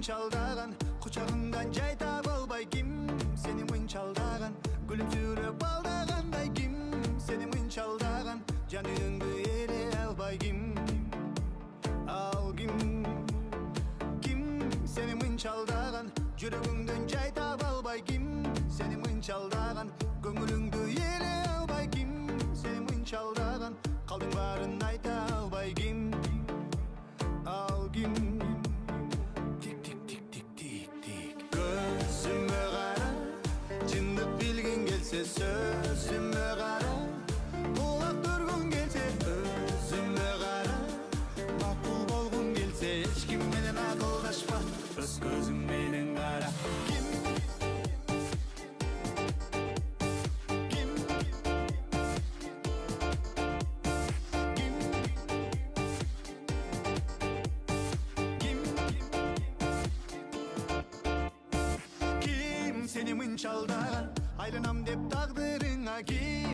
мынчалдаган, кучагыңдан жай таба албай ким сени мынчалдаган, күлүмсүрөп алдагандай ким сени мынчалдаган, жан үйүңдү эле албай ким, ал ким сени мынчалдаган, жүрөгүңдөн жай таба албай ким сени мынчалдаган, көңүлүңдү эле албай ким сени мынчалдаган, калдың баарын айта албай ким, ал ким. Тик тик тик тик тик тик көзүмө кара, чындык билгиң келсе сөзүмө кара, кулак түргүң келсе өзүмө кара, макул болгуң келсе эч ким менен акылдашпа, өз көзүң менен кара. Сени мынчалдаган, айланам деп тагдырыңа ким